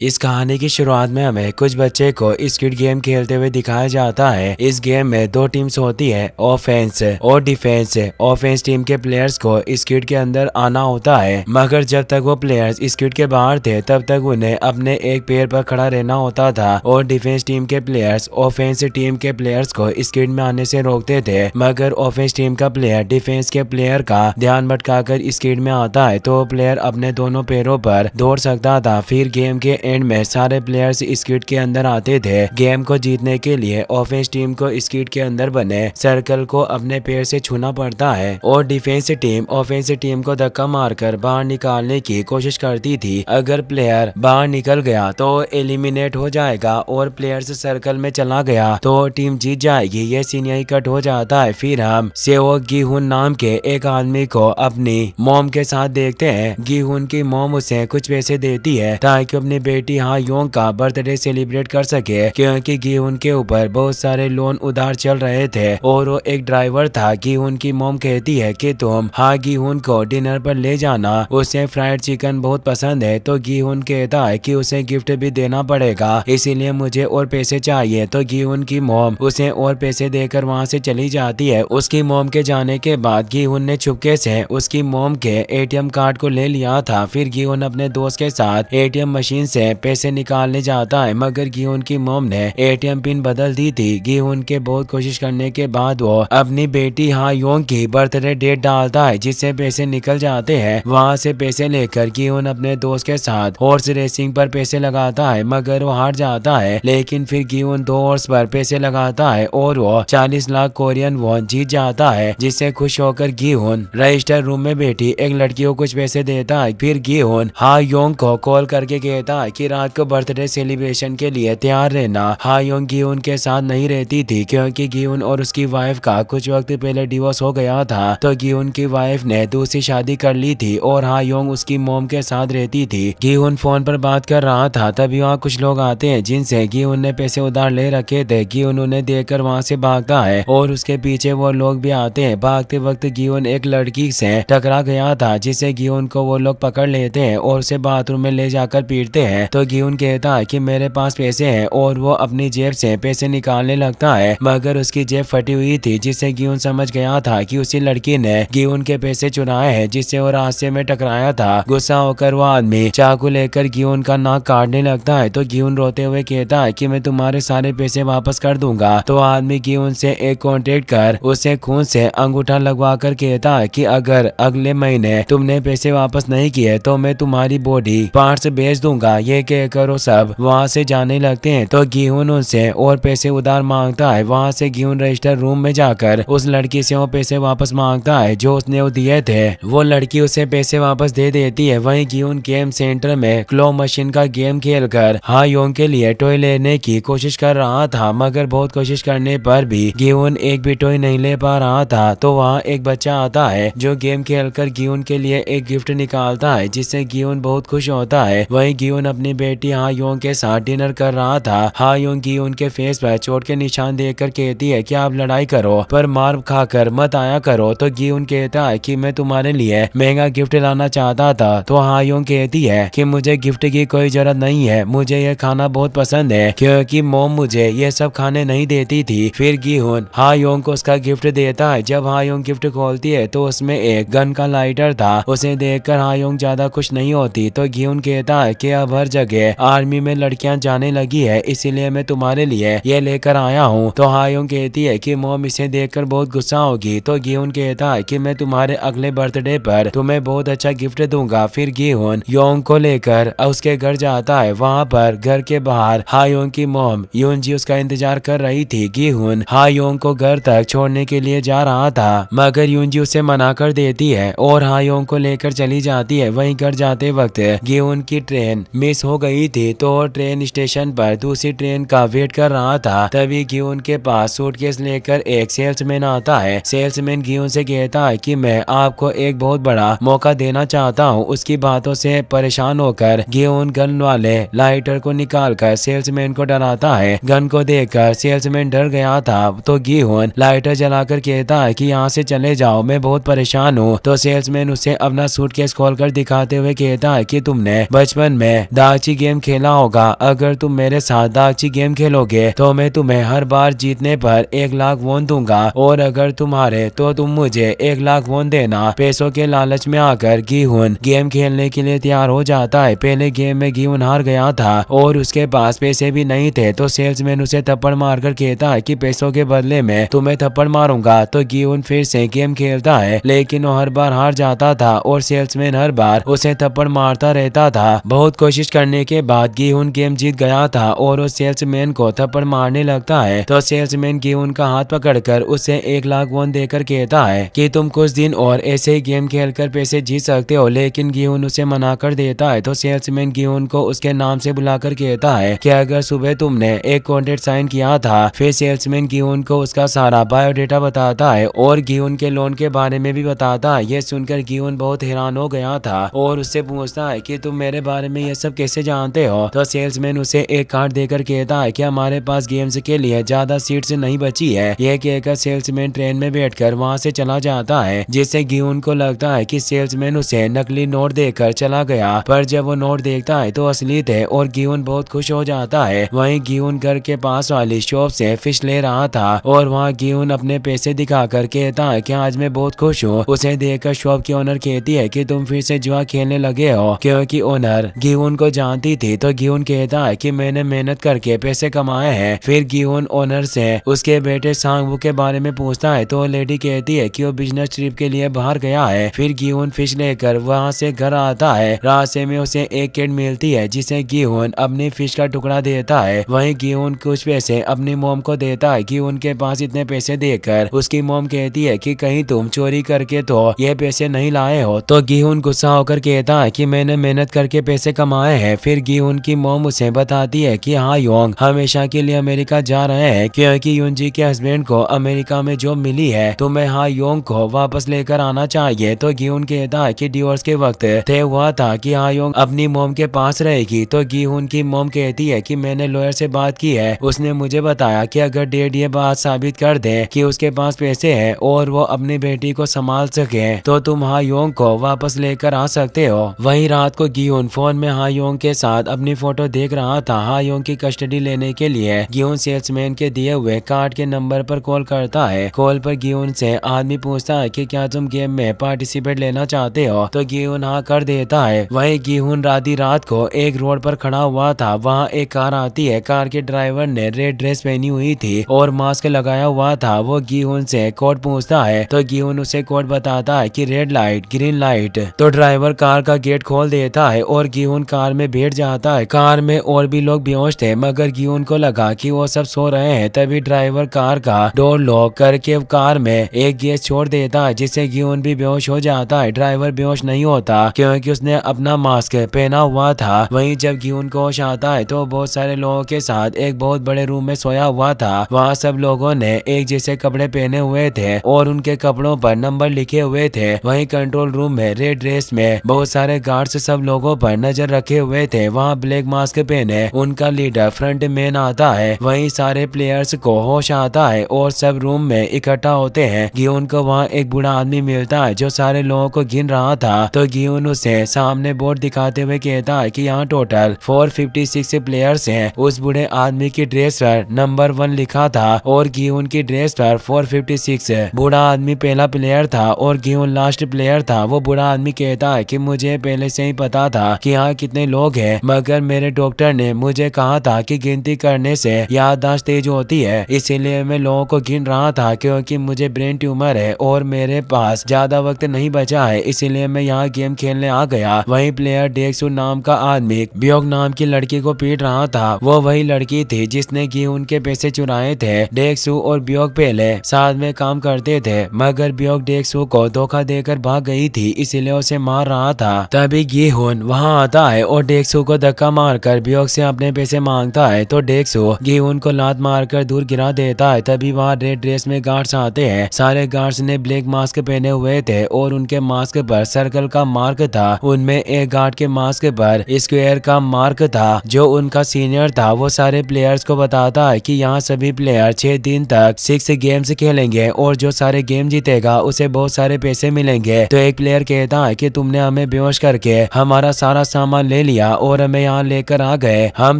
इस कहानी की शुरुआत में हमें कुछ बच्चे को स्क्विड गेम खेलते हुए दिखाया जाता है। इस गेम में दो टीम्स होती है, ऑफेंस और डिफेंस। ऑफेंस टीम के प्लेयर्स को स्क्विड के अंदर आना होता है, मगर जब तक वो प्लेयर्स स्क्विड के बाहर थे तब तक उन्हें अपने एक पैर पर खड़ा रहना होता था। और डिफेंस टीम के प्लेयर्स ऑफेंस टीम के प्लेयर्स को स्क्विड में आने से रोकते थे, मगर ऑफेंस टीम का प्लेयर डिफेंस के प्लेयर का ध्यान भटकाकर स्क्विड में आता है तो प्लेयर अपने दोनों पैरों पर दौड़ सकता था। फिर गेम के एंड में सारे प्लेयर्स स्क्विड के अंदर आते थे। गेम को जीतने के लिए ऑफेंस टीम को स्क्विड के अंदर बने सर्कल को अपने पैर से छूना पड़ता है और डिफेंस टीम ऑफेंस टीम को धक्का मारकर बाहर निकालने की कोशिश करती थी। अगर प्लेयर बाहर निकल गया तो एलिमिनेट हो जाएगा और प्लेयर्स सर्कल में चला गया तो टीम जीत जाएगी। ये सीन यही कट हो जाता है। फिर हम सेओ गिहुन नाम के एक आदमी को अपनी मॉम के साथ देखते हैं। गिहुन की मॉम उसे कुछ पैसे देती है ताकि अपनी बेटी हा योंग का बर्थडे सेलिब्रेट कर सके, क्योंकि गिहुन के ऊपर बहुत सारे लोन उधार चल रहे थे और वो एक ड्राइवर था। गिहुन की मॉम कहती है कि तुम हा गिहुन को डिनर पर ले जाना, उसे फ्राइड चिकन बहुत पसंद है। तो गिहुन कहता है कि उसे गिफ्ट भी देना पड़ेगा, इसीलिए मुझे और पैसे चाहिए। तो गिहुन की मॉम उसे और पैसे देकर वहाँ से चली जाती है। उसकी मॉम के जाने के बाद गिहुन ने चुपके से उसकी मॉम के एटीएम कार्ड को ले लिया था। फिर गिहुन अपने दोस्त के साथ एटीएम मशीन से पैसे निकालने जाता है, मगर गिहुन की मॉम ने एटीएम पिन बदल दी थी। गिहुन के बहुत कोशिश करने के बाद वो अपनी बेटी हा योंग की बर्थडे डेट डालता है, जिससे पैसे निकल जाते हैं। वहाँ से पैसे लेकर गिहुन अपने दोस्त के साथ हॉर्स रेसिंग पर पैसे लगाता है, मगर वो हार जाता है। लेकिन फिर गिहुन 2 हॉर्स पर पैसे लगाता है और वो 40 लाख कोरियन वॉन जीत जाता है, जिससे खुश होकर गिहुन रजिस्टर रूम में बैठी एक लड़की को कुछ पैसे देता है। फिर गिहुन हा योंग को कॉल करके कहता है कि रात को बर्थडे सेलिब्रेशन के लिए तैयार रहना। हा योंग गिहुन के साथ नहीं रहती थी, क्योंकि गिहुन और उसकी वाइफ का कुछ वक्त पहले डिवोर्स हो गया था। तो गिहुन की वाइफ ने दूसरी शादी कर ली थी और हा योंग उसकी मॉम के साथ रहती थी। गिहुन फोन पर बात कर रहा था, तभी वहाँ कुछ लोग आते हैं जिनसे गिहुन ने पैसे उधार ले रखे थे। गिहुन उन्हें देखकर वहाँ से भागता है और उसके पीछे वो लोग भी आते हैं। भागते वक्त गिहुन एक लड़की से टकरा गया था, जिससे गिहुन को वो लोग पकड़ लेते हैं और उसे बाथरूम में ले जाकर पीटते हैं। तो गिहुन कहता है कि मेरे पास पैसे हैं और वो अपनी जेब से पैसे निकालने लगता है, मगर उसकी जेब फटी हुई थी, जिससे गिहुन समझ गया था कि उसी लड़की ने गिहुन के पैसे चुराए हैं, जिससे वो रास्ते में टकराया था। गुस्सा होकर वो आदमी चाकू लेकर गिहुन का नाक काटने लगता है। तो गिहुन रोते हुए कहता है कि मैं तुम्हारे सारे पैसे वापस कर दूंगा। तो आदमी गिहुन से एक कॉन्ट्रैक्ट कर उसे खून से अंगूठा लगवा कर कहता है कि अगर अगले महीने तुमने पैसे वापस नहीं किए तो मैं तुम्हारी बॉडी पार्ट्स बेच दूंगा। ये कहकर वो सब वहाँ से जाने लगते हैं। तो गिहुन उनसे और पैसे उधार मांगता है। वहाँ से गिहुन रजिस्टर रूम में जाकर उस लड़की से वो पैसे वापस मांगता है जो उसने वो दिए थे। वो लड़की उसे पैसे वापस दे देती है। वहीं गिहुन गेम सेंटर में क्लो मशीन का गेम खेलकर हा योंग के लिए टॉय लेने की कोशिश कर रहा था, मगर बहुत कोशिश करने पर भी गिहुन एक भी टॉय नहीं ले पा रहा था। तो वहाँ एक बच्चा आता है जो गेम खेलकर गिहुन के लिए एक गिफ्ट निकालता है, जिससे गिहुन बहुत खुश होता है। वहीं गिहुन अपनी बेटी हा योंग के साथ डिनर कर रहा था। हा योंग गिहुन के फेस पर चोट के निशान देखकर कहती है कि आप लड़ाई करो पर मार खाकर मत आया करो। तो गिहुन कहता है कि मैं तुम्हारे लिए महंगा गिफ्ट लाना चाहता था। तो हा योंग कहती है कि मुझे गिफ्ट की कोई जरूरत नहीं है, मुझे यह खाना बहुत पसंद है, क्योंकि मॉम मुझे ये सब खाने नहीं देती थी। फिर गिहुन हा योंग को उसका गिफ्ट देता है। जब हा योंग गिफ्ट खोलती है तो उसमें एक गन का लाइटर था। उसे देखकर हा योंग ज्यादा खुश नहीं होती। तो गिहुन कहता है कि अब हर जगह आर्मी में लड़कियां जाने लगी है, इसीलिए मैं तुम्हारे लिए ये लेकर आया हूँ। तो हा योंग कहती है कि मॉम इसे देखकर बहुत गुस्सा होगी। तो गिहुन कहता है कि मैं तुम्हारे अगले बर्थडे पर तुम्हें बहुत अच्छा गिफ्ट दूंगा। फिर गिहुन योंग को लेकर उसके घर जाता है। वहाँ पर घर के बाहर हा योंग की मॉम यूनजी उसका इंतजार कर रही थी। गिहुन हा योंग को घर तक छोड़ने के लिए जा रहा था, मगर यूनजी उसे मना कर देती है और हा योंग को लेकर चली जाती है। वहीं घर जाते वक्त गिहुन की ट्रेन मिस हो गई थी, तो ट्रेन स्टेशन पर दूसरी ट्रेन का वेट कर रहा था। तभी गिहुन के पास सूटकेस लेकर एक सेल्समैन आता है। सेल्समैन गिहुन से कहता है कि मैं आपको एक बहुत बड़ा मौका देना चाहता हूँ। उसकी बातों से परेशान होकर गिहुन गन वाले लाइटर को निकालकर सेल्समैन को डराता है। गन को देखकर सेल्समैन डर गया था। तो गिहुन लाइटर जलाकर कहता है कि यहाँ से चले जाओ, मैं बहुत परेशान हूँ। तो सेल्समैन उसे अपना सूटकेस खोलकर दिखाते हुए कहता है कि तुमने बचपन में दान दागची गेम खेला होगा। अगर तुम मेरे साथ दागची गेम खेलोगे तो मैं तुम्हें हर बार जीतने पर 1 लाख वोन दूंगा, और अगर तुम हारे तो तुम मुझे 1 लाख वोन देना। पैसों के लालच में आकर गिहुन गेम खेलने के लिए तैयार हो जाता है। पहले गेम में गिहुन हार गया था और उसके पास पैसे भी नहीं थे, तो सेल्समैन उसे थप्पड़ मारकर कहता है कि पैसों के बदले में तुम्हें थप्पड़ मारूंगा। तो गिहुन फिर से गेम खेलता है, लेकिन वो हर बार हार जाता था और सेल्समैन हर बार उसे थप्पड़ मारता रहता था। बहुत कोशिश करने के बाद गिहुन गेम जीत गया था और उस सेल्समैन को थप्पड़ मारने लगता है। तो सेल्समैन गिहुन का हाथ पकड़कर उसे 1 लाख वोन देकर कहता है कि तुम कुछ दिन और ऐसे ही गेम खेलकर पैसे जीत सकते हो, लेकिन गिहुन उसे मना कर देता है। तो सेल्समैन गिहुन को उसके नाम से बुलाकर कहता है कि अगर सुबह तुमने एक कॉन्ट्रैक्ट साइन किया था। फिर सेल्समैन गिहुन को उसका सारा बायोडेटा बताता है और गिहुन के लोन के बारे में भी बताता है। ये सुनकर गिहुन बहुत हैरान हो गया था और उससे पूछता है कि तुम मेरे बारे में ये सब कैसे जानते हो। तो सेल्समैन उसे एक कार्ड देकर कहता है कि हमारे पास गेम्स के लिए ज्यादा सीट्स नहीं बची है। यह कहकर सेल्समैन ट्रेन में बैठकर वहां से चला जाता है, जिससे गिहुन को लगता है कि सेल्समैन उसे नकली नोट देकर चला गया, पर जब वो नोट देखता है तो असली थे और गिहुन बहुत खुश हो जाता है। वहीं गिहुन घर के पास वाली शॉप से फिश ले रहा था और वहाँ गिहुन अपने पैसे दिखाकर कहता है कि आज मैं बहुत खुश हूँ। उसे देखकर शॉप की ओनर कहती है कि तुम फिर से जुआ खेलने लगे हो, क्योंकि ओनर गिहुन को जानती थी। तो गिहुन कहता है कि मैंने मेहनत करके पैसे कमाए हैं। फिर गिहुन ओनर से उसके बेटे सांगवू के बारे में पूछता है, तो लेडी कहती है कि वो बिजनेस ट्रिप के लिए बाहर गया है। फिर गिहुन फिश लेकर वहाँ से घर आता है। रास्ते में उसे एक किड मिलती है जिसे गिहुन अपनी फिश का टुकड़ा देता है। वहीं गिहुन कुछ पैसे अपनी मॉम को देता है। गिहुन के पास इतने पैसे देकर उसकी मॉम कहती है कि कहीं तुम चोरी करके तो ये पैसे नहीं लाए हो। तो गिहुन गुस्सा होकर कहता है कि मैंने मेहनत करके पैसे कमाए हैं। फिर गिहुन की मॉम उसे बताती है कि हा योंग हमेशा के लिए अमेरिका जा रहे हैं, क्योंकि युनजी के हस्बैंड को अमेरिका में जॉब मिली है। तुम्हें हा योंग को वापस लेकर आना चाहिए। तो गिहुन कहता है कि डिवोर्स के वक्त तय हुआ था कि हा योंग अपनी मॉम के पास रहेगी। तो गिहुन की मॉम कहती है कि मैंने लॉयर से बात की है, उसने मुझे बताया कि अगर डैड ये बात साबित कर दे कि उसके पास पैसे हैं और वो अपनी बेटी को संभाल सके तो तुम हा योंग को वापस लेकर आ सकते हो। वहीं रात को गिहुन फोन में हा योंग के साथ अपनी फोटो देख रहा था। हा योंग की कस्टडी लेने के लिए गिहुन सेल्समैन के दिए हुए कार्ड के नंबर पर कॉल करता है। कॉल पर गिहुन से आदमी पूछता है कि क्या तुम गेम में पार्टिसिपेट लेना चाहते हो। तो गिहुन हाँ कर देता है। वहीं गिहुन आधी रात को एक रोड पर खड़ा हुआ था। वहाँ एक कार आती है। कार के ड्राइवर ने रेड ड्रेस पहनी हुई थी और मास्क लगाया हुआ था। वो गिहुन से कोड पूछता है, तो गिहुन उसे कोड बताता है कि रेड लाइट ग्रीन लाइट। तो ड्राइवर कार का गेट खोल देता है और गिहुन कार में बैठ जाता है। कार में और भी लोग बेहोश थे, मगर गिहुन को लगा कि वो सब सो रहे हैं। तभी ड्राइवर कार का डोर लॉक करके कार में एक गैस छोड़ देता है, जिससे गिहुन भी बेहोश हो जाता है। ड्राइवर बेहोश नहीं होता क्योंकि उसने अपना मास्क पहना हुआ था। वहीं जब गिहुन को होश आता है तो बहुत सारे लोगों के साथ एक बहुत बड़े रूम में सोया हुआ था। वहाँ सब लोगों ने एक जैसे कपड़े पहने हुए थे और उनके कपड़ों पर नंबर लिखे हुए थे। वहीं कंट्रोल रूम में रेड ड्रेस में बहुत सारे गार्ड्स सब लोगों पर नजर रखे हुए थे। वहाँ ब्लैक मास्क पहने उनका लीडर फ्रंट मैन आता है। वहीं सारे प्लेयर्स को होश आता है और सब रूम में इकट्ठा होते हैं। गिहुन को वहाँ एक बूढ़ा आदमी मिलता है जो सारे लोगों को गिन रहा था। तो गिहुन उसे सामने बोर्ड दिखाते हुए कहता है कि यहाँ टोटल 456 प्लेयर्स हैं। उस बूढ़े आदमी की ड्रेस पर नंबर 1 लिखा था और गिहुन की ड्रेस पर 456 है। बूढ़ा आदमी पहला प्लेयर था और गिहुन लास्ट प्लेयर था। वो बूढ़ा आदमी कहता है कि मुझे पहले से ही पता था कि यहाँ कितने लोग हैं, मगर मेरे डॉक्टर ने मुझे कहा था कि गिनती करने से याददाश्त तेज होती है, इसीलिए मैं लोगों को गिन रहा था क्योंकि मुझे ब्रेन ट्यूमर है और मेरे पास ज्यादा वक्त नहीं बचा है, इसीलिए मैं यहाँ गेम खेलने आ गया। वही प्लेयर डेक्सू नाम का आदमी ब्योक नाम की लड़की को पीट रहा था। वो वही लड़की थी जिसने गिहुन के पैसे चुराए थे। डेक्सू और ब्योक पहले साथ में काम करते थे, मगर ब्योक डेक्सू को धोखा देकर भाग गई थी, इसीलिए उसे मार रहा था। तभी गिहुन वहाँ आता है और डेक्सू को धक्का मारकर ब्योक से अपने पैसे मांगता है। तो डेक्सू गिहुन को लात मारकर दूर गिरा देता है। तभी वहाँ रेड ड्रेस में गार्ड्स आते हैं। सारे गार्ड्स ने ब्लैक मास्क पहने हुए थे और उनके मास्क पर सर्कल का मार्क था। उनमें एक गार्ड के मास्क पर स्क्वायर का मार्क था। जो उनका सीनियर था वो सारे प्लेयर्स को बताता है कि यहाँ सभी प्लेयर 6 दिन तक 6 गेम्स खेलेंगे और जो सारे गेम जीतेगा उसे बहुत सारे पैसे मिलेंगे। तो एक प्लेयर कहता है कि तुमने हमें बेहोश करके हमारा सारा सामान ले लिया, लिया और हमें यहाँ लेकर आ गए, हम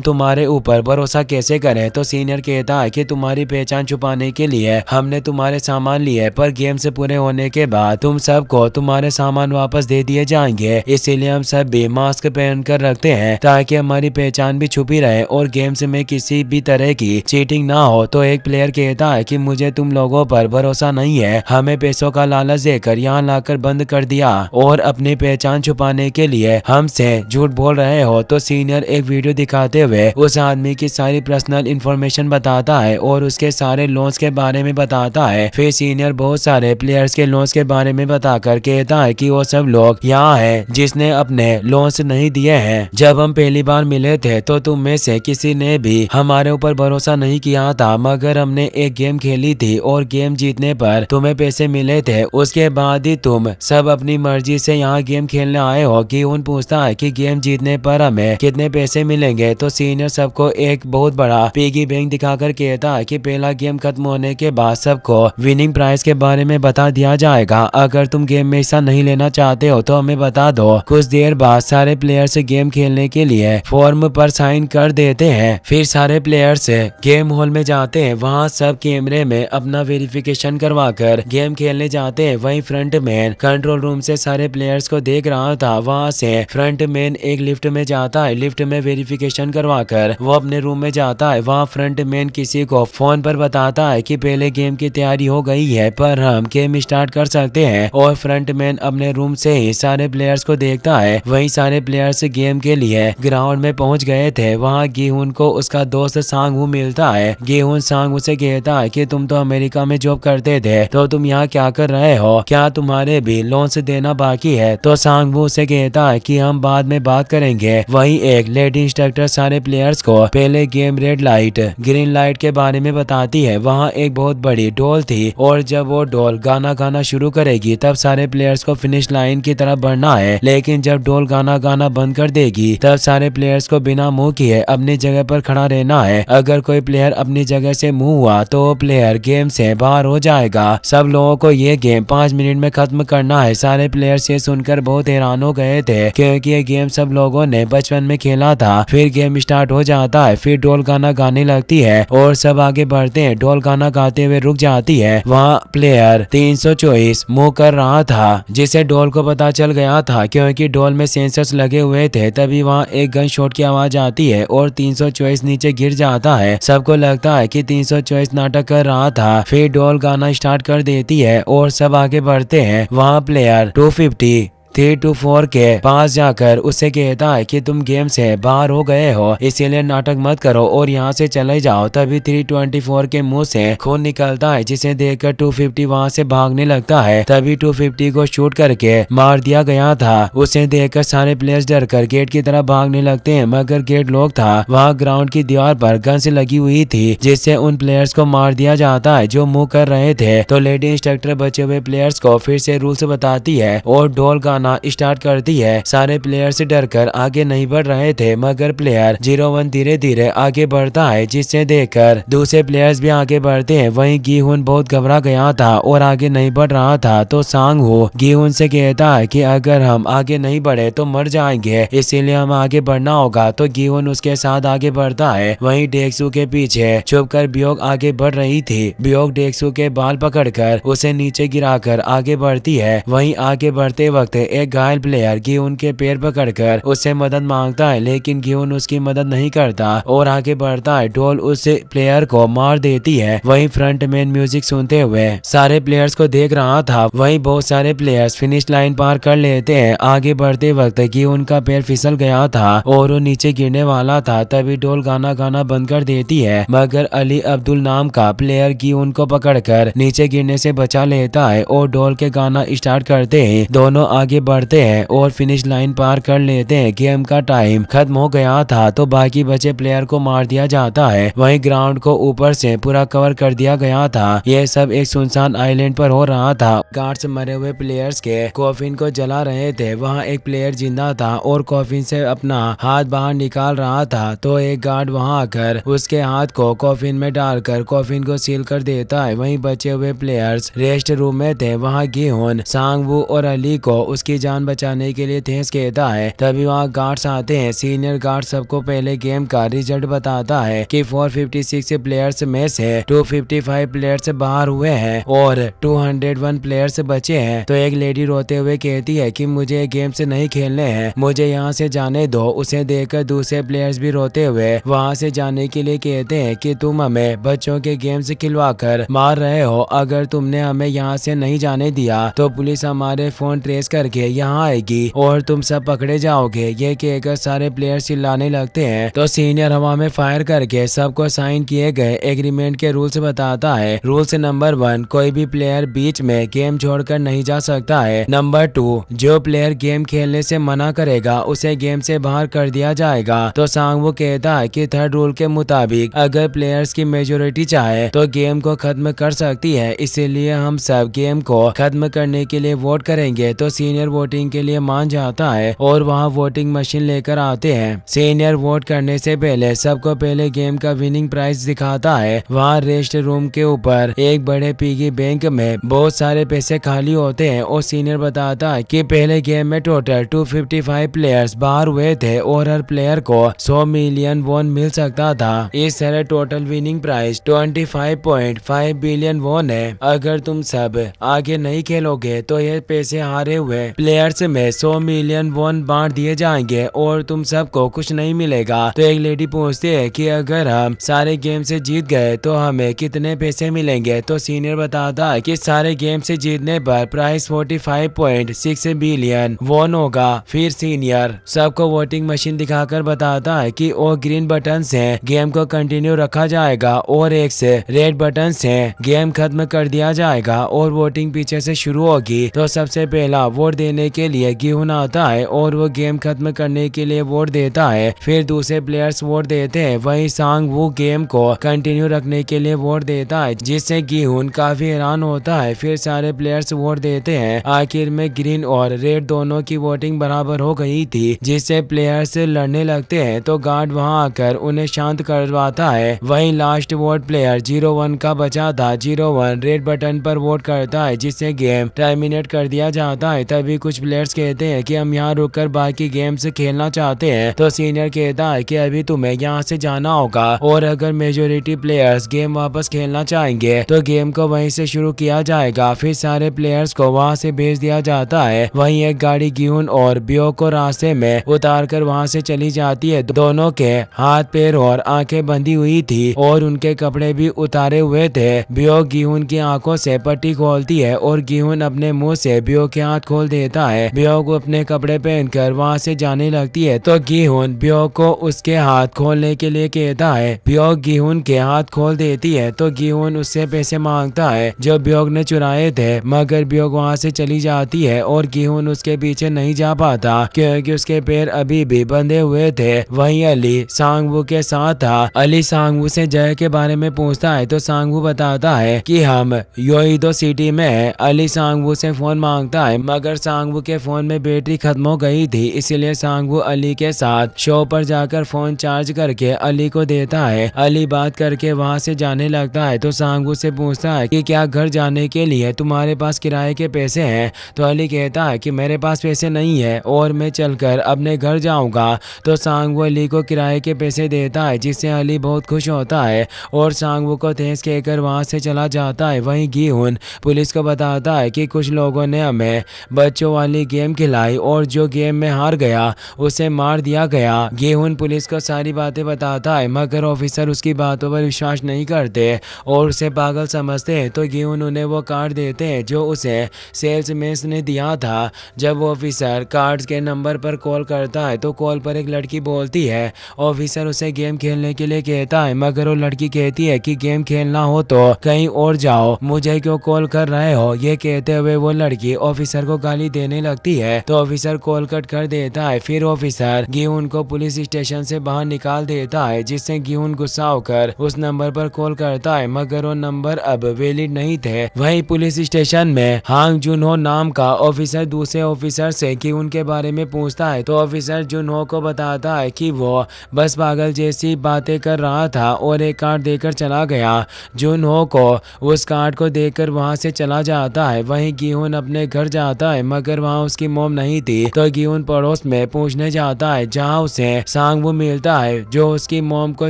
तुम्हारे ऊपर भरोसा कैसे करें। तो सीनियर कहता है कि तुम्हारी पहचान छुपाने के लिए हमने तुम्हारे सामान लिए, पर गेम से पूरे होने के बाद तुम सबको तुम्हारे सामान वापस दे दिए जाएंगे, इसीलिए हम सब भी मास्क पहन कर रखते हैं ताकि हमारी पहचान भी छुपी रहे और गेम्स में किसी भी तरह की चीटिंग ना हो। तो एक प्लेयर कहता है कि मुझे तुम लोगों पर भरोसा नहीं है, हमें पैसों का लालच देकर यहाँ लाकर बंद कर दिया और अपनी पहचान छुपाने के लिए हमसे झूठ बोल रहे हो। तो सीनियर एक वीडियो दिखाते हुए उस आदमी की सारी पर्सनल इंफॉर्मेशन बताता है और उसके सारे लोन्स के बारे में बताता है। फिर सीनियर बहुत सारे प्लेयर्स के लोन्स के बारे में बताकर कहता है कि वो सब लोग यहाँ है जिसने अपने लोन्स नहीं दिए हैं। जब हम पहली बार मिले थे तो तुम में से किसी ने भी हमारे ऊपर भरोसा नहीं किया था, मगर हमने एक गेम खेली थी और गेम जीतने पर तुम्हें पैसे मिले थे, उसके बाद ही तुम सब अपनी मर्जी से यहाँ गेम खेलने आए हो। गिहुन पूछता है कि गेम जीतने पर हमें कितने पैसे मिलेंगे। तो सीनियर सबको एक बहुत बड़ा पिगी बैंक दिखाकर कहता है कि पहला गेम खत्म होने के बाद सबको विनिंग प्राइस के बारे में बता दिया जाएगा, अगर तुम गेम में हिस्सा नहीं लेना चाहते हो तो हमें बता दो। कुछ देर बाद सारे प्लेयर्स गेम खेलने के लिए फॉर्म पर साइन कर देते हैं। फिर सारे प्लेयर्स गेम हॉल में जाते हैं, वहाँ सब कैमरे में अपना वेरिफिकेशन करवाकर गेम खेलने जाते हैं। वहीं फ्रंट मैन कंट्रोल रूम से सारे प्लेयर्स को देख रहा था, वहाँ से फ्रंट मैन एक लिफ्ट में जाता है, लिफ्ट में वेरिफिकेशन करवाकर वो अपने रूम में जाता है। वहाँ फ्रंट मैन किसी को फोन पर बताता है कि पहले गेम की तैयारी हो गई है, पर हम गेम स्टार्ट कर सकते हैं। और फ्रंट मैन अपने रूम से ही सारे प्लेयर्स को देखता है। वहीं सारे प्लेयर्स गेम के लिए ग्राउंड में पहुंच गए थे। वहां गिहुन को उसका दोस्त सांगवू मिलता है। गिहुन सांगवू से कहता है कि तुम तो अमेरिका में जॉब करते थे, तो तुम यहाँ क्या कर रहे हो, क्या तुम्हारे भी लोन्स देना बाकी है। तो सांगवू से कहता है कि हम बाद में बात करेंगे। वहीं एक लेडी इंस्ट्रक्टर सारे प्लेयर्स को पहले game red light green light के बारे में बताती है। वहाँ एक बहुत बड़ी डॉल थी और जब वो डॉल गाना गाना शुरू करेगी तब सारे प्लेयर्स को फिनिश लाइन की तरफ बढ़ना है, लेकिन जब डॉल गाना गाना बंद कर देगी तब सारे प्लेयर्स को बिना मुंह किए अपनी जगह पर खड़ा रहना है। अगर कोई प्लेयर अपनी जगह से मुंह हुआ तो वो प्लेयर गेम से बाहर हो जाएगा। सब लोगों को ये गेम 5 मिनट में खत्म करना है। सारे प्लेयर्स ये सुनकर बहुत हैरान हो गए थे क्योंकि ये गेम सब लोगों ने बचपन में खेला था। फिर गेम स्टार्ट हो जाता है, फिर डॉल गाना गाने लगती है और सब आगे बढ़ते हैं। डॉल गाना गाते हुए रुक जाती है। वहाँ प्लेयर 324 मूव कर रहा था जिसे डॉल को पता चल गया था क्योंकि डॉल में सेंसर्स लगे हुए थे। तभी वहाँ एक गन शॉट की आवाज आती है और 324 नीचे गिर जाता है। सबको लगता है कि 324 नाटक कर रहा था। फिर डॉल गाना स्टार्ट कर देती है और सब आगे बढ़ते हैं। वहाँ प्लेयर 250 324 के पास जाकर उससे कहता है कि तुम गेम से बाहर हो गए हो, इसीलिए नाटक मत करो और यहाँ से चले जाओ। तभी 324 के मुंह से खून निकलता है जिसे देखकर 250 वहाँ से भागने लगता है। तभी 250 को शूट करके मार दिया गया था। उसे देखकर सारे प्लेयर्स डरकर गेट की तरफ भागने लगते हैं, मगर गेट लॉक था। वहाँ ग्राउंड की दीवार पर गन से लगी हुई थी जिससे उन प्लेयर्स को मार दिया जाता है जो मुँह कर रहे थे। तो लेडी इंस्ट्रक्टर बचे हुए प्लेयर्स को फिर से रूल्स बताती है और डॉल गाना स्टार्ट करती है। सारे प्लेयर्स डरकर आगे नहीं बढ़ रहे थे, मगर प्लेयर 01 धीरे धीरे आगे बढ़ता है जिसे देखकर दूसरे प्लेयर्स भी आगे बढ़ते हैं। वहीं गिहुन बहुत घबरा गया था और आगे नहीं बढ़ रहा था। तो सांगवू गिहुन से कहता है कि अगर हम आगे नहीं बढ़े तो मर जाएंगे, इसीलिए हम आगे बढ़ना होगा। तो गिहुन उसके साथ आगे बढ़ता है। वहीं डेक्सू के पीछे छुपकर बियोक आगे बढ़ रही थी। बियोक डेक्सू के बाल पकड़कर उसे नीचे गिराकर आगे बढ़ती है। वहीं आगे बढ़ते वक्त एक घायल प्लेयर गिहुन के पैर पकड़कर उससे मदद मांगता है, लेकिन गिहुन उसकी मदद नहीं करता और आगे बढ़ता है। डॉल उस प्लेयर को मार देती है। वहीं फ्रंट मैन म्यूजिक सुनते हुए सारे प्लेयर्स को देख रहा था। वहीं बहुत सारे प्लेयर्स फिनिश लाइन पार कर लेते हैं। आगे बढ़ते वक्त गिहुन का पैर फिसल गया था और वो नीचे गिरने वाला था। तभी डॉल गाना गाना बंद कर देती है, मगर अली अब्दुल नाम का प्लेयर गिहुन को पकड़कर नीचे गिरने से बचा लेता है और डॉल के गाना स्टार्ट करते हैं। दोनों आगे बढ़ते हैं और फिनिश लाइन पार कर लेते हैं। गेम का टाइम खत्म हो गया था तो बाकी बचे प्लेयर को मार दिया जाता है। वहीं ग्राउंड को ऊपर से पूरा कवर कर दिया गया था। यह सब एक सुनसान आइलैंड पर हो रहा था। गार्ड्स मरे हुए प्लेयर्स के कॉफिन को जला रहे थे। वहाँ एक प्लेयर जिंदा था और कॉफिन से अपना हाथ बाहर निकाल रहा था। तो एक गार्ड वहाँ आकर उसके हाथ को कॉफिन में डालकर कॉफिन को सील कर देता है। वहीं बचे हुए प्लेयर्स रेस्ट रूम में थे। वहाँ गिहुन सांगवू और अली को उसके की जान बचाने के लिए थैंक्स कहता है। तभी वहाँ गार्ड्स आते हैं। सीनियर गार्ड सबको पहले गेम का रिजल्ट बताता है कि 456 प्लेयर्स में से 255 प्लेयर्स बाहर हुए हैं और 201 प्लेयर्स बचे हैं। तो एक लेडी रोते हुए कहती है कि मुझे गेम से नहीं खेलने हैं, मुझे यहाँ से जाने दो। उसे देखकर दूसरे प्लेयर्स भी रोते हुए वहाँ से जाने के लिए कहते हैं कि तुम हमें बच्चों के गेम से खिलवाकर मार रहे हो। अगर तुमने हमें यहाँ से नहीं जाने दिया तो पुलिस हमारे फोन ट्रेस करके यहाँ आएगी और तुम सब पकड़े जाओगे। ये कहकर सारे प्लेयर्स चिल्लाने लगते हैं। तो सीनियर हवा में फायर करके सबको साइन किए गए एग्रीमेंट के रूल्स बताता है। रूल्स नंबर 1, कोई भी प्लेयर बीच में गेम छोड़कर नहीं जा सकता है। नंबर 2, जो प्लेयर गेम खेलने से मना करेगा उसे गेम से बाहर कर दिया जाएगा। तो सांगवू कहता है कि थर्ड रूल के मुताबिक अगर प्लेयर्स की मेजोरिटी चाहे तो गेम को खत्म कर सकती है, इसीलिए हम सब गेम को खत्म करने के लिए वोट करेंगे। तो सीनियर वोटिंग के लिए मान जाता है और वहाँ वोटिंग मशीन लेकर आते हैं। सीनियर वोट करने से पहले सबको पहले गेम का विनिंग प्राइज दिखाता है। वहाँ रेस्ट रूम के ऊपर एक बड़े पिगी बैंक में बहुत सारे पैसे खाली होते हैं और सीनियर बताता है कि पहले गेम में टोटल 255 प्लेयर्स बाहर हुए थे और हर प्लेयर को 100 मिलियन वॉन मिल सकता था। इस तरह total winning price 25.5 billion won है। अगर तुम सब आगे नहीं खेलोगे तो ये पैसे हारे हुए प्लेयर्स में 100 मिलियन वॉन बांट दिए जाएंगे और तुम सबको कुछ नहीं मिलेगा। तो एक लेडी पूछती है कि अगर हम सारे गेम से जीत गए तो हमें कितने पैसे मिलेंगे। तो सीनियर बताता है कि सारे गेम से जीतने पर प्राइस 45.6 बिलियन वॉन होगा। फिर सीनियर सबको वोटिंग मशीन दिखाकर बताता है कि वो ग्रीन बटन से गेम को कंटिन्यू रखा जाएगा और एक से रेड बटन से गेम खत्म कर दिया जाएगा और वोटिंग पीछे से शुरू होगी। तो सबसे पहला वोट देने के लिए गिहुन आता है और वो गेम खत्म करने के लिए वोट देता है। फिर दूसरे प्लेयर्स वोट देते हैं। वहीं सांगवू गेम को कंटिन्यू रखने के लिए वोट देता है, जिससे गिहुन काफी हैरान होता है। फिर सारे प्लेयर्स वोट देते हैं। आखिर में ग्रीन और रेड दोनों की वोटिंग बराबर हो गई थी, जिससे प्लेयर्स लड़ने लगते हैं। तो गार्ड वहां आकर उन्हें शांत करवाता है। वहीं लास्ट वोट प्लेयर 01 का बचा था। 01 रेड बटन पर वोट करता है, जिससे गेम टर्मिनेट कर दिया जाता है। तभी कुछ प्लेयर्स कहते हैं कि हम यहाँ रुककर बाकी गेम्स खेलना चाहते हैं। तो सीनियर कहता है कि अभी तुम्हें यहाँ से जाना होगा और अगर मेजोरिटी प्लेयर्स गेम वापस खेलना चाहेंगे तो गेम को वहीं से शुरू किया जाएगा। फिर सारे प्लेयर्स को वहाँ से भेज दिया जाता है। वहीं एक गाड़ी गिहुन और बियो को रास्ते में उतार कर वहाँ से चली जाती है। दोनों के हाथ पैर और आंखें बंधी हुई थी और उनके कपड़े भी उतारे हुए थे। बियो गिहुन की आंखों से पट्टी खोलती है और गिहुन अपने मुंह से बियो के हाथ खोल देता है। बियो को अपने कपड़े पहनकर वहाँ से जाने लगती है। तो गिहुन बियो को उसके हाथ खोलने के लिए कहता है। बियो गिहुन के हाथ खोल देती है। तो गिहुन उससे पैसे मांगता है जो बियोग ने चुराए थे, मगर बियोग वहाँ से चली जाती है और गिहुन उसके पीछे नहीं जा पाता क्योंकि उसके पैर अभी भी बंधे हुए थे। वहीं अली सांगवू के साथ था। अली सांगवू से जय के बारे में पूछता है तो सांगवू बताता है कि हम योइदो सिटी में हैं। अली सांगवू से फोन मांगता है, मगर सांगवू के फोन में बैटरी खत्म हो गई थी, इसलिए सांगवू अली के साथ शो पर जाकर फोन चार्ज करके अली को देता है। अली बात करके वहाँ से जाने लगता है। तो सांगवू से पूछता है कि क्या घर जाने के लिए तुम्हारे पास किराए के पैसे हैं। तो अली कहता है कि मेरे पास पैसे नहीं है और मैं चलकर अपने घर जाऊंगा। तो सांगवू अली को किराए के पैसे देता है, जिससे अली बहुत खुश होता है और सांगवू को थैंक्स कहकर वहाँ से चला जाता है। वहीं गिहुन पुलिस को बताता है कि कुछ लोगों ने हमें बच्चों वाली गेम खिलाई और जो गेम में हार गया उसे मार दिया गया। गिहुन पुलिस को सारी बातें बताता है, मगर ऑफिसर उसकी बातों पर विश्वास नहीं करते और उसे पागल समझते हैं। तो गिहुन उन्हें वो कार्ड देते हैं जो उसे सेल्समैन ने दिया था। जब ऑफिसर कार्ड्स के नंबर पर कॉल करता है तो कॉल पर एक लड़की बोलती है। ऑफिसर उसे गेम खेलने के लिए कहता है, मगर वो लड़की कहती है कि गेम खेलना हो तो कहीं और जाओ, मुझे क्यों कॉल कर रहे हो। ये कहते हुए वो लड़की ऑफिसर को गाली देने लगती है। तो ऑफिसर कॉल कट कर देता है। फिर ऑफिसर गिहुन को पुलिस स्टेशन से बाहर निकाल देता है, जिससे गिहुन गुस्सा होकर उस नंबर पर कॉल करता है, मगर वो नंबर अब वैलिड नहीं थे। वहीं पुलिस स्टेशन में हांग जुनहो नाम का ऑफिसर दूसरे ऑफिसर से गिहुन के बारे में पूछता है। तो ऑफिसर जुनहो को बताता है कि वो बस पागल जैसी बातें कर रहा था और एक कार्ड देकर चला गया। जुनहो को उस कार्ड को देकर वहां से चला जाता है। वहीं गिहुन अपने घर जाता है, मगर वहाँ उसकी मोम नहीं थी। तो गिहुन पड़ोस में पूछने जाता है जहाँ उसे सांगवू मिलता है जो उसकी मोम को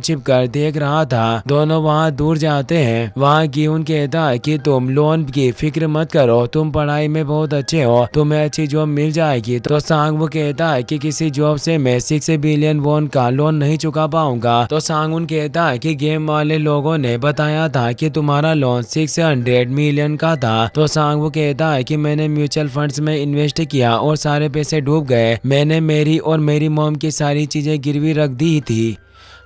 छिपकर देख रहा था। दोनों वहाँ दूर जाते हैं। वहाँ गिहुन कहता है कि तुम लोन की फिक्र मत करो, तुम पढ़ाई में बहुत अच्छे हो, तुम्हें अच्छी जॉब मिल जाएगी। तो सांगवू कहता है कि किसी जॉब से मैं 6 बिलियन वॉन का लोन नहीं चुका पाऊंगा। तो सांगवून कहता है कि गेम वाले लोगों ने बताया था कि तुम्हारा लोन 600 मिलियन का था। तो सांगवू कहता है कि मैंने म्यूचुअल फंड्स में इन्वेस्ट किया और सारे पैसे डूब गए। मैंने मेरी और मेरी मॉम की सारी चीजें गिरवी रख दी थी,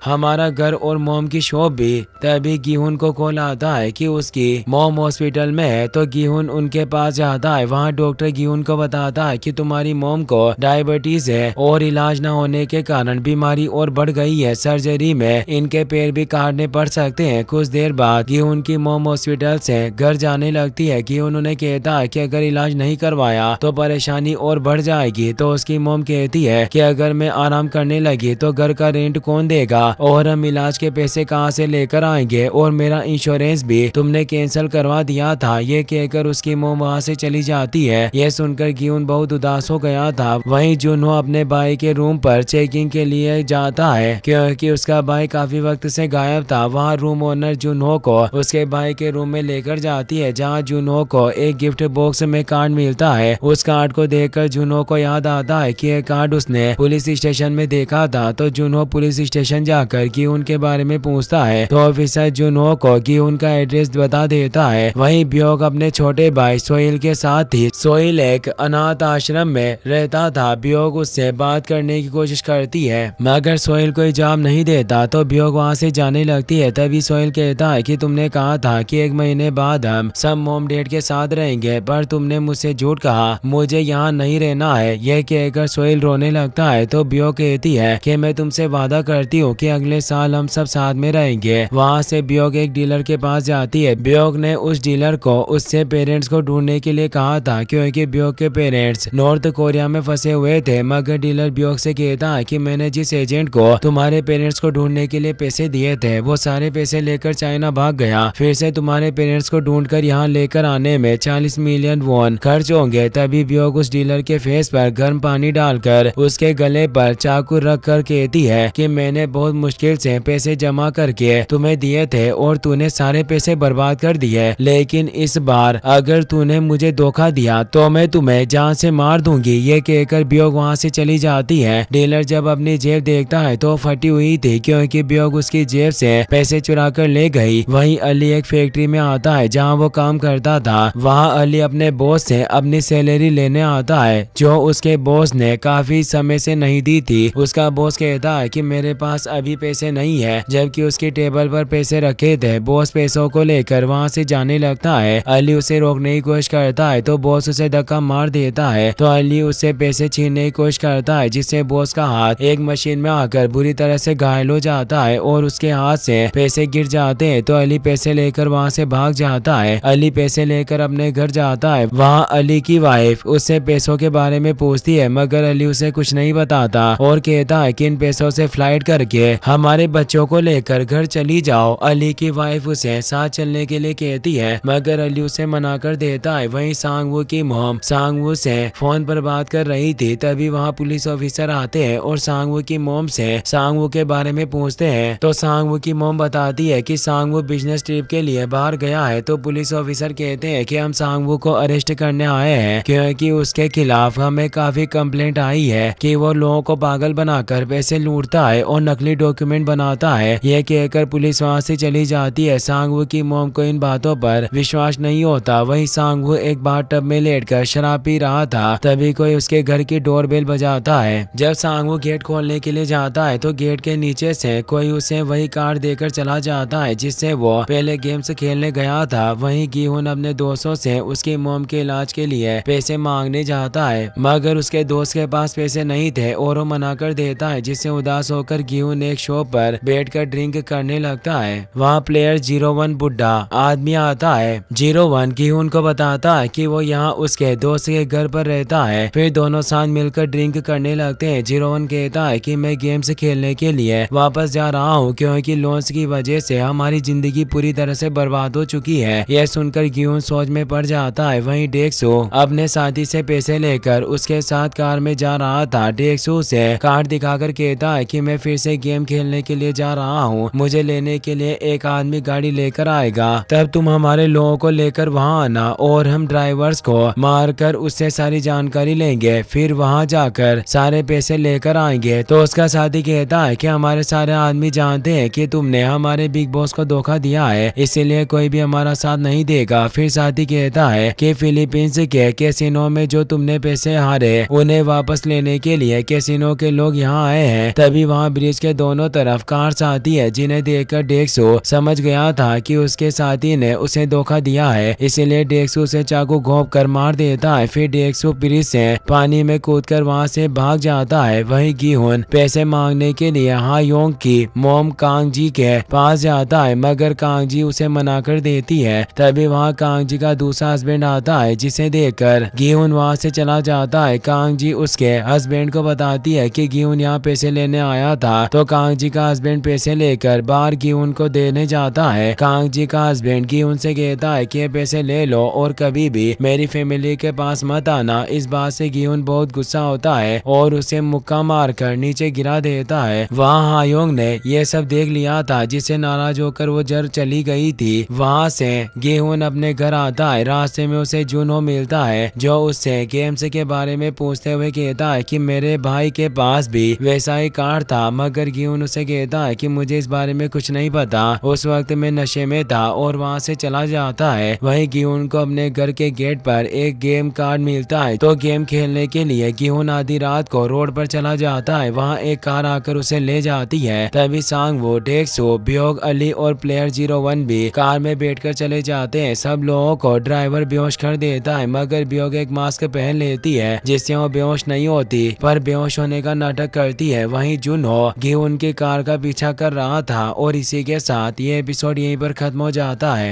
हमारा घर और मोम की शॉप भी। तभी गिहुन को कॉल आता है कि उसकी मोम हॉस्पिटल में है। तो गिहुन उनके पास जाता है। वहाँ डॉक्टर गिहुन को बताता है कि तुम्हारी मोम को डायबिटीज है और इलाज न होने के कारण बीमारी और बढ़ गई है। सर्जरी में इनके पैर भी काटने पड़ सकते हैं। कुछ देर बाद गिहुन की मोम हॉस्पिटल से घर जाने लगती है। गिहुन उन्हें कहता है कि अगर इलाज नहीं करवाया तो परेशानी और बढ़ जाएगी। तो उसकी मोम कहती है कि अगर मैं आराम करने लगी तो घर का रेंट कौन देगा और हम इलाज के पैसे कहाँ से लेकर आएंगे, और मेरा इंश्योरेंस भी तुमने कैंसिल करवा दिया था। ये कहकर उसकी मोम वहाँ से चली जाती है। यह सुनकर गिहुन बहुत उदास हो गया था। वहीं जुनहो अपने भाई के रूम पर चेकिंग के लिए जाता है क्योंकि उसका भाई काफी वक्त से गायब था। वहाँ रूम ओनर जुनहो को उसके भाई के रूम में लेकर जाती है जहाँ जुनहो को एक गिफ्ट बॉक्स में कार्ड मिलता है। उस कार्ड को देखकर जुनहो को याद आता है कि यह कार्ड उसने पुलिस स्टेशन में देखा था। तो जुनहो पुलिस स्टेशन जाकर गिहुन के बारे में पूछता है। तो ऑफिसर जुनहो को गिहुन का एड्रेस बता देता है। वहीं ब्योक अपने छोटे भाई सोहेल के साथ थी। सोहेल एक अनाथ आश्रम में रहता था। ब्योक उससे बात करने की कोशिश करती है मगर सोहेल कोई जवाब नहीं देता। तो ब्योक वहाँ से जाने लगती है। तभी सोहेल कहता है कि तुमने कहा था कि 1 महीने बाद हम सब मॉम डैड के साथ रहेंगे, पर तुमने मुझसे झूठ कहा, मुझे यहाँ नहीं रहना है। यह कहकर सोहेल रोने लगता है। तो ब्योक कहती है कि मैं तुमसे वादा करती हूँ कि अगले साल हम सब साथ में रहेंगे। वहाँ से ब्योक एक डीलर के पास जाती है। ब्योक ने उस डीलर को उससे पेरेंट्स को ढूंढने के लिए कहा था क्योंकि ब्योक के पेरेंट्स नॉर्थ कोरिया में फंसे हुए थे। मगर डीलर ब्योक से कहता है कि मैंने जिस एजेंट को तुम्हारे पेरेंट्स को ढूंढने के लिए पैसे दिए थे वो सारे पैसे लेकर चाइना भाग गया। फिर से तुम्हारे पेरेंट्स को ढूंढकर यहाँ लेकर आने में 40 मिलियन वॉन खर्च होंगे। तभी ब्योक उस डीलर के फेस पर गर्म पानी डालकर उसके गले पर चाकू रख कर कहती है कि मैंने बहुत मुश्किल से पैसे जमा करके तुम्हें दिए थे और तूने सारे पैसे बर्बाद कर दिए, लेकिन इस बार अगर तूने मुझे धोखा दिया तो मैं तुम्हें जान से मार दूंगी। ये कहकर ब्योक वहाँ से चली जाती है। डीलर जब अपनी जेब देखता है तो फटी हुई थी क्योंकि ब्योक उसकी जेब से पैसे चुरा कर ले गई। वहीं अली एक फैक्ट्री में आता है जहाँ वो काम करता था। वहाँ अली अपने बॉस से अपनी सैलरी लेने आता है जो उसके बॉस ने काफी समय से नहीं दी थी। उसका बॉस कहता है कि मेरे पास अभी पैसे नहीं है, जबकि उसकी टेबल पर पैसे रखे थे। बॉस पैसों को लेकर वहाँ से जाने लगता है। अली उसे रोकने की कोशिश करता है तो बॉस उसे धक्का मार देता है। तो अली उससे पैसे छीनने की कोशिश करता है जिससे बॉस का हाथ एक मशीन में आकर बुरी तरह से घायल हो जाता है और उसके हाथ से पैसे गिर जाते हैं। तो अली पैसे लेकर वहाँ से भाग जाता है। अली पैसे लेकर अपने घर जाता है। वहाँ अली की वाइफ उससे पैसों के बारे में पूछती है मगर अली उसे कुछ नहीं बताता और कहता है कि इन पैसों से फ्लाइट करके हमारे बच्चों को लेकर घर चली जाओ। अली की वाइफ उसे साथ चलने के लिए कहती है मगर अली उसे मना कर देता है। वहीं सांगवू की मोम सांगवू से फोन पर बात कर रही थी। तभी वहाँ पुलिस ऑफिसर आते हैं और सांगवू की मोम से सांगवू के बारे में पूछते हैं। तो सांगवू की मोम बताती है कि सांगवू बिजनेस ट्रिप के लिए बाहर गया है। तो पुलिस ऑफिसर कहते हैं कि हम सांगवू को अरेस्ट करने आए हैं क्योंकि उसके खिलाफ हमें काफी कंप्लेंट आई है कि वो लोगों को पागल बनाकर पैसे लूटता है और नकली डॉक्यूमेंट बनाता है। यह कहकर पुलिस वहाँ से चली जाती है। सांगवू की मोम को इन बातों पर विश्वास नहीं होता। वहीं सांगवू एक बार टब में लेटकर शराब पी रहा था। तभी कोई उसके घर की डोरबेल बजाता है। जब सांगवू गेट खोलने के लिए जाता है तो गेट के नीचे से कोई उसे वही कार्ड देकर चला जाता है जिससे वो पहले गेम्स खेलने गया था। वहीं गिहुन अपने दोस्तों से उसकी मोम के इलाज के लिए पैसे मांगने जाता है मगर उसके दोस्त के पास पैसे नहीं थे और वो मना कर देता है जिससे उदास होकर गिहुन एक शॉप पर बैठकर ड्रिंक करने लगता है। वहाँ प्लेयर 01 बुड्ढा आदमी आता है। 01 गिहुन को बताता है कि वो यहाँ उसके दोस्त के घर पर रहता है। फिर दोनों साथ मिलकर ड्रिंक करने लगते हैं। 01 कहता है कि मैं गेम्स खेलने के लिए वापस जा रहा हूँ क्योंकि लोन्स की वजह से हमारी जिंदगी पूरी तरह से बर्बाद हो चुकी है। यह सुनकर गिहुन सोच में पड़ जाता है। वहीं डेक्सो अपने साथी से पैसे लेकर उसके साथ कार में जा रहा था। डेक्सो से कार्ड दिखाकर कहता है कि मैं फिर से गेम खेलने के लिए जा रहा हूँ, मुझे लेने के लिए एक आदमी गाड़ी लेकर आएगा, तब तुम हमारे लोगों को लेकर वहाँ आना और हम ड्राइवर्स को मारकर उससे सारी जानकारी लेंगे, फिर वहाँ जाकर सारे पैसे लेकर आएंगे। तो उसका साथी कहता है कि हमारे सारे आदमी जानते हैं कि तुमने हमारे बिग बॉस को धोखा दिया है, इसीलिए कोई भी हमारा साथ नहीं देगा। फिर साथी कहता है कि फिलीपींस के कैसीनो में जो तुमने पैसे हारे उन्हें वापस लेने के लिए कैसीनो के लोग यहाँ आए हैं। तभी वहाँ ब्रिज के दोनों तरफ कार्स आती है, जिन्हें देखकर डेक्सो समझ गया था कि उसके साथी ने उसे धोखा दिया है, इसीलिए डेक्सो उसे चाकू घोंप कर मार देता है। फिर डेक्सो ब्रिज से पानी में कूदकर वहाँ से भाग जाता है। वहीं गिहुन पैसे मांगने के लिए हायोंग की मोम कांग जी के पास जाता है, मगर कांग जी उसे मना कर देती है। तभी वहाँ कांग जी का दूसरा हस्बैंड आता है, जिसे देखकर गिहुन वहाँ से चला जाता है। कांग जी उसके हस्बैंड को बताती है कि गिहुन यहाँ पैसे लेने आया था। तो कांग जी का हस्बैंड पैसे लेकर बाहर गिहुन को देने जाता है। कांग जी का हस्बैंड गिहुन से कहता है कि ये पैसे ले लो और कभी भी मेरी फैमिली के पास मत आना। इस बात से गिहुन बहुत गुस्सा होता है और उसे मुक्का मारकर नीचे गिरा देता है। वहाँ हायोंग ने ये सब देख लिया था, जिससे नाराज होकर वो जर चली गई थी। वहाँ से गिहुन अपने घर आता है। रास्ते में उसे जुनहो मिलता है, जो उससे गेम्स के बारे में पूछते हुए कहता है कि मेरे भाई के पास भी वैसा ही कार्ड था, मगर गिहुन उसे कहता है कि मुझे इस बारे में कुछ नहीं पता, उस वक्त मैं नशे में था, और वहाँ से चला जाता है। वहीं गिहुन को अपने घर के गेट पर एक गेम कार्ड मिलता है, तो गेम खेलने के लिए गिहुन आधी रात को रोड पर चला जाता है। वहाँ एक कार आकर उसे ले जाती है। तभी सांगवो, डेक्सो, ब्योग अली और प्लेयर 01 भी कार में बैठकर चले जाते हैं। सब लोगों को ड्राइवर बेहोश कर देता है, मगर ब्योग एक मास्क पहन लेती है जिससे वो बेहोश नहीं होती, पर बेहोश होने का नाटक करती है। वहीं जुनहो गिहुन की कार का पीछा कर रहा था। और इसी के साथ ये एपिसोड यहीं पर खत्म हो जाता है।